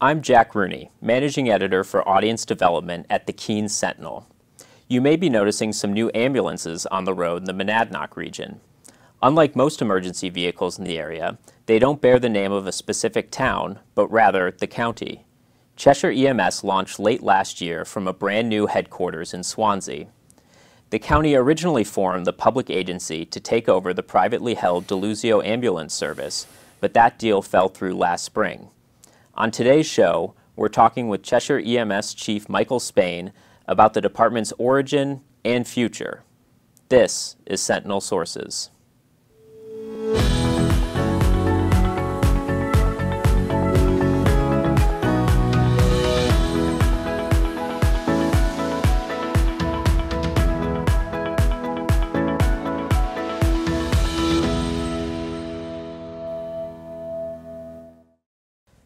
I'm Jack Rooney, Managing Editor for Audience Development at the Keene Sentinel. You may be noticing some new ambulances on the road in the Monadnock region. Unlike most emergency vehicles in the area, they don't bear the name of a specific town, but rather the county. Cheshire EMS launched late last year from a brand new headquarters in Swansea. The county originally formed the public agency to take over the privately held Deluzio ambulance service, but that deal fell through last spring. On today's show, we're talking with Cheshire EMS Chief Michael Spain about the department's origin and future. This is Sentinel Sources.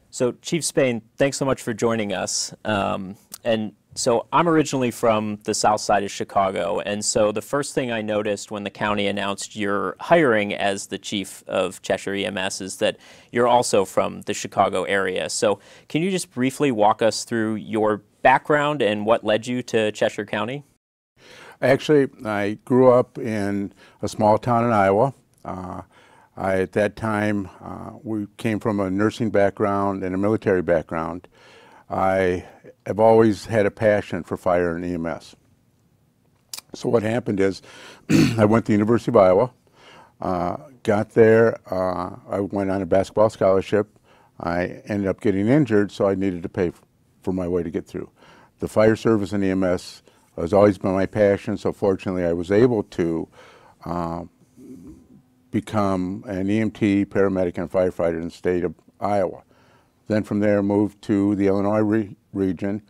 So, Chief Spain, thanks so much for joining us. So I'm originally from the south side of Chicago, and so the first thing I noticed when the county announced your hiring as the chief of Cheshire EMS is that you're also from the Chicago area. So can you just briefly walk us through your background and what led you to Cheshire County? Actually, I grew up in a small town in Iowa. At that time, we came from a nursing background and a military background. I have always had a passion for fire and EMS. So what happened is I went to the University of Iowa, got there, I went on a basketball scholarship. I ended up getting injured, so I needed to pay for my way to get through. The fire service and EMS has always been my passion, so fortunately I was able to become an EMT, paramedic, and firefighter in the state of Iowa. Then from there moved to the Illinois region,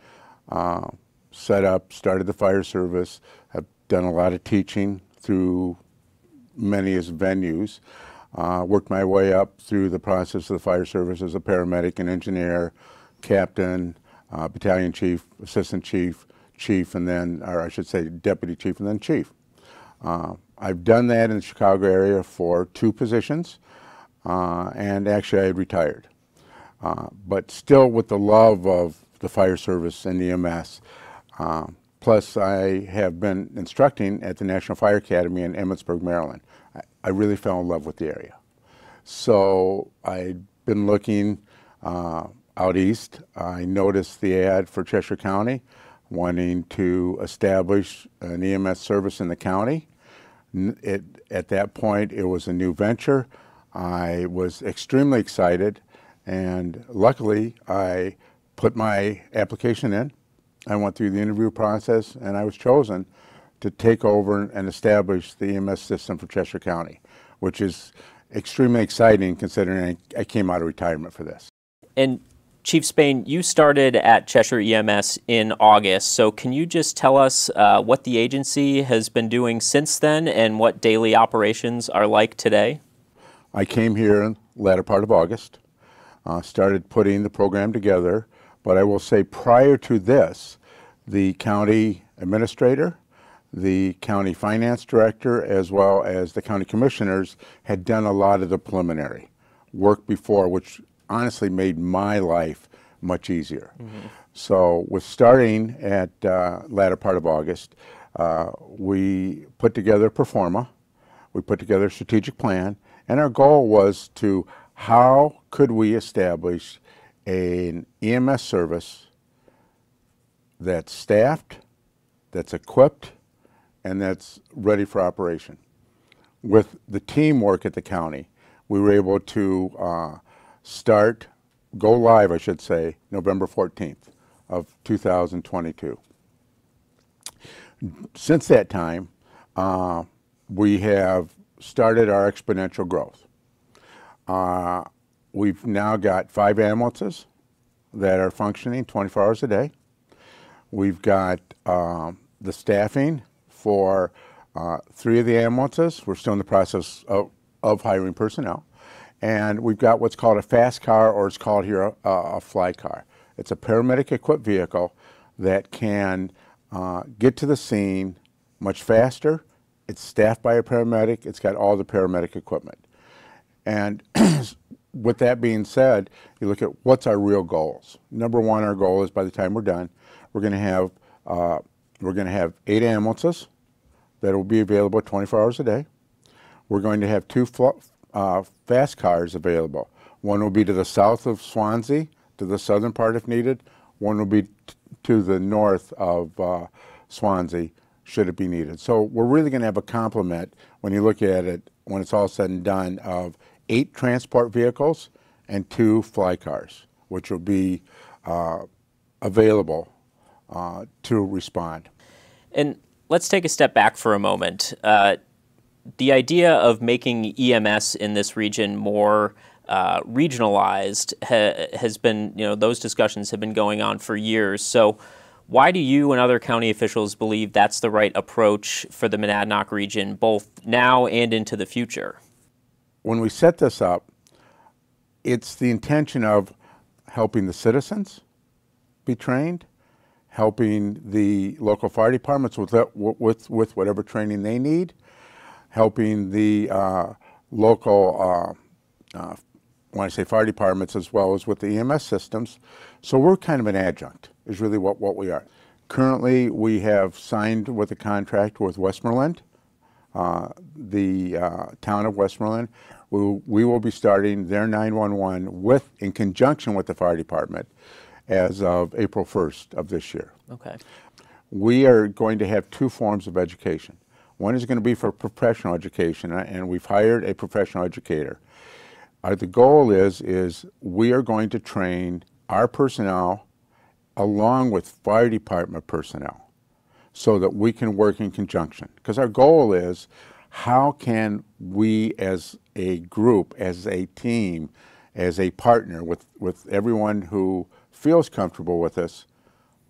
started the fire service, have done a lot of teaching through many venues, worked my way up through the process of the fire service as a paramedic, an engineer, captain, battalion chief, assistant chief, chief, and then, or I should say deputy chief, and then chief. I've done that in the Chicago area for 2 positions, and actually I had retired. But still with the love of the fire service and EMS. Plus I have been instructing at the National Fire Academy in Emmitsburg, Maryland. I really fell in love with the area. So I'd been looking out east. I noticed the ad for Cheshire County, wanting to establish an EMS service in the county. At that point, it was a new venture. I was extremely excited, and luckily, I put my application in. I went through the interview process, and I was chosen to take over and establish the EMS system for Cheshire County, which is extremely exciting considering I came out of retirement for this. And Chief Spain, you started at Cheshire EMS in August, so can you just tell us what the agency has been doing since then and what daily operations are like today? I came here in the latter part of August, started putting the program together, but I will say prior to this, the county administrator, the county finance director, as well as the county commissioners had done a lot of the preliminary work before, which honestly made my life much easier. Mm-hmm. So with starting at latter part of August, we put together pro forma, we put together a strategic plan, and our goal was to how could we establish an EMS service that's staffed, that's equipped, and that's ready for operation. With the teamwork at the county, we were able to go live, I should say, November 14th of 2022. Since that time, we have started our exponential growth. We've now got 5 ambulances that are functioning 24 hours a day. We've got the staffing for 3 of the ambulances. We're still in the process of hiring personnel. And we've got what's called a fast car, or it's called here a fly car. It's a paramedic equipped vehicle that can get to the scene much faster. It's staffed by a paramedic. It's got all the paramedic equipment. And with that being said, you look at what's our real goals. Number one, our goal is by the time we're done, we're going to have 8 ambulances that will be available 24 hours a day. We're going to have 2 fast cars available. One will be to the south of Swansea, to the southern part if needed. One will be to the north of Swansea, should it be needed. So we're really going to have a complement, when you look at it, when it's all said and done, of 8 transport vehicles and 2 fly cars, which will be available to respond. And let's take a step back for a moment. The idea of making EMS in this region more regionalized has been, those discussions have been going on for years. So why do you and other county officials believe that's the right approach for the Monadnock region, both now and into the future? When we set this up, it's the intention of helping the citizens be trained, helping the local fire departments with whatever training they need, helping the local, when I say fire departments, as well as with the EMS systems. So we're kind of an adjunct, is really what we are. Currently, we have signed with a contract with Westmoreland, the town of Westmoreland. We will be starting their 911 in conjunction with the fire department as of April 1st of this year. Okay. We are going to have 2 forms of education. One is going to be for professional education, and we've hired a professional educator. The goal is we are going to train our personnel along with fire department personnel so that we can work in conjunction. Because our goal is, how can we as a group, as a team, as a partner with everyone who feels comfortable with us,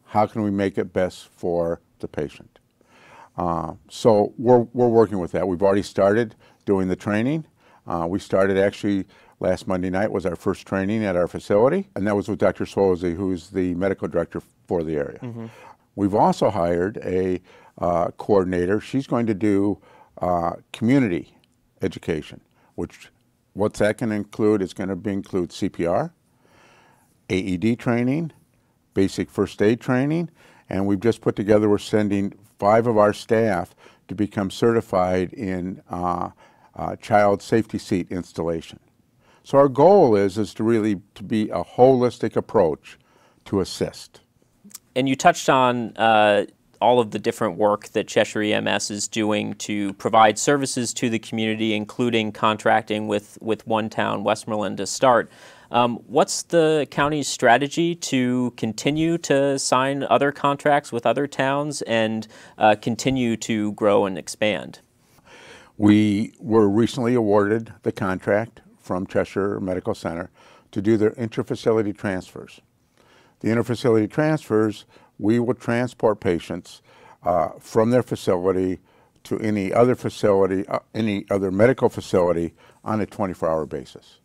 how can we make it best for the patient? So we're working with that. We've already started doing the training. We started actually last Monday night was our first training at our facility, and that was with Dr. Swolsey, who's the medical director for the area. Mm-hmm. We've also hired a coordinator. She's going to do community education, which what's that going to include is going to include CPR, AED training, basic first aid training, and we've just put together, we're sending 5 of our staff to become certified in child safety seat installation. So our goal is to really be a holistic approach to assist. And you touched on all of the different work that Cheshire EMS is doing to provide services to the community, including contracting with one town, Westmoreland, to start. What's the county's strategy to continue to sign other contracts with other towns and continue to grow and expand? We were recently awarded the contract from Cheshire Medical Center to do their interfacility transfers. The interfacility transfers, we will transport patients from their facility to any other facility, any other medical facility on a 24-hour basis.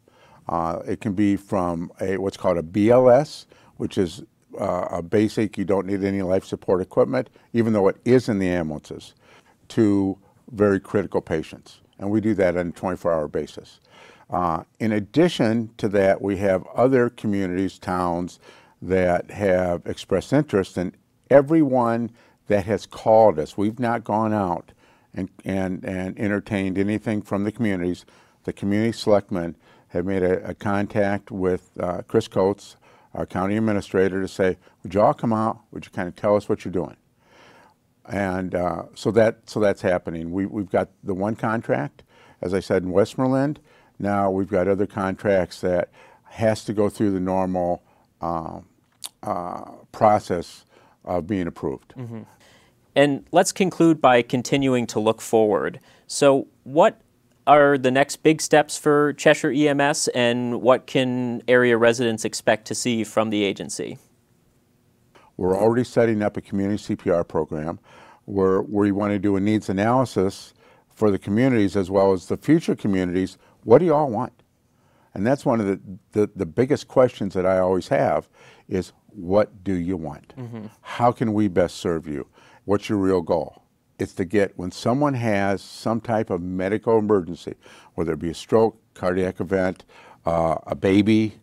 It can be from what's called a BLS, which is a basic, you don't need any life support equipment, even though it is in the ambulances, to very critical patients. And we do that on a 24-hour basis. In addition to that, we have other communities, towns, that have expressed interest, and everyone that has called us, we've not gone out and entertained anything from the communities. The community selectmen have made a contact with Chris Coates, our county administrator, to say, would you all come out, would you kind of tell us what you're doing? And so that's happening. We've got the one contract, as I said, in Westmoreland. Now we've got other contracts that has to go through the normal process of being approved. Mm-hmm. And let's conclude by continuing to look forward. So what are the next big steps for Cheshire EMS, and what can area residents expect to see from the agency? We're already setting up a community CPR program where we want to do a needs analysis for the communities as well as the future communities. What do you all want? And that's one of the biggest questions that I always have is, what do you want? Mm-hmm. How can we best serve you? What's your real goal? It's to get, when someone has some type of medical emergency, whether it be a stroke, cardiac event, a baby,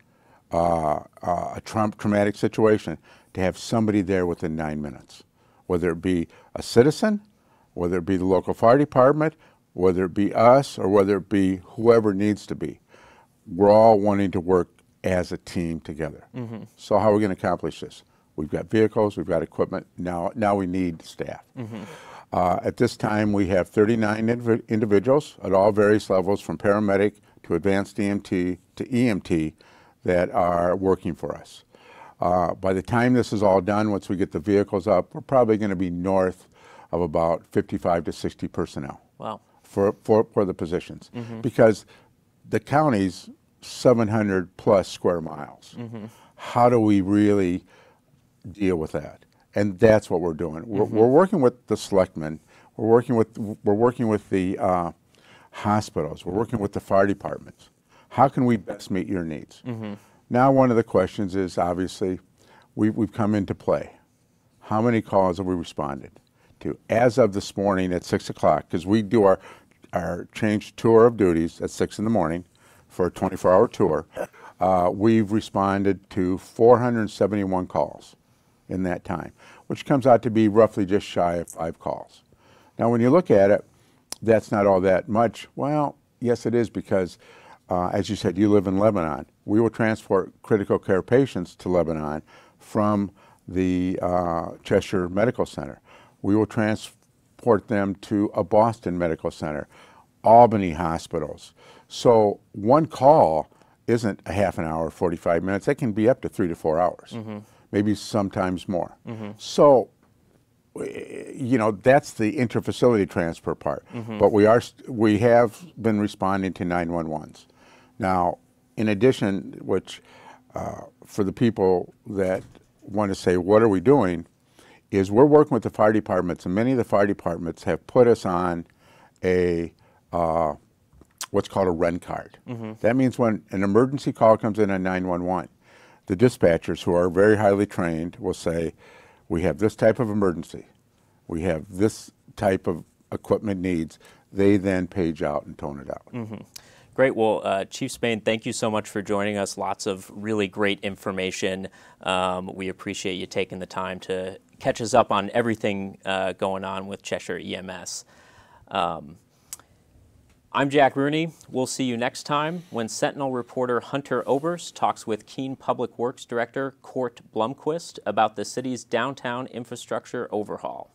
a traumatic situation, to have somebody there within 9 minutes, whether it be a citizen, whether it be the local fire department, whether it be us, or whether it be whoever needs to be. We're all wanting to work as a team together. So how are we going to accomplish this? We've got vehicles, we've got equipment, now we need staff. At this time, we have 39 individuals at all various levels, from paramedic to advanced EMT to EMT, that are working for us. By the time this is all done, once we get the vehicles up, we're probably going to be north of about 55 to 60 personnel. Wow. For the positions. Because the county's 700 plus square miles. How do we really deal with that? And that's what we're doing. We're working with the selectmen. We're working with the hospitals. We're working with the fire departments. How can we best meet your needs? Now, one of the questions is, obviously, we've come into play. How many calls have we responded to? As of this morning at 6 o'clock, because we do our change tour of duties at 6 in the morning for a 24-hour tour, we've responded to 471 calls in that time, which comes out to be roughly just shy of 5 calls. Now, when you look at it, that's not all that much. Well, yes, it is, because as you said, you live in Lebanon. We will transport critical care patients to Lebanon from the Cheshire Medical Center. We will transport them to a Boston Medical Center, Albany hospitals. So one call isn't a half an hour, 45 minutes. It can be up to 3 to 4 hours, maybe sometimes more. So, you know, that's the interfacility transfer part. But we have been responding to 911s. Now, in addition, which for the people that want to say, what are we doing, is we're working with the fire departments, and many of the fire departments have put us on a what's called a REN card. That means when an emergency call comes in on 911, the dispatchers, who are very highly trained, will say, we have this type of emergency, we have this type of equipment needs. They then page out and tone it out. Great. Well, Chief Spain, thank you so much for joining us. Lots of really great information. We appreciate you taking the time to catch us up on everything going on with Cheshire EMS. I'm Jack Rooney. We'll see you next time when Sentinel reporter Hunter Oberst talks with Keene Public Works Director Court Blomquist about the city's downtown infrastructure overhaul.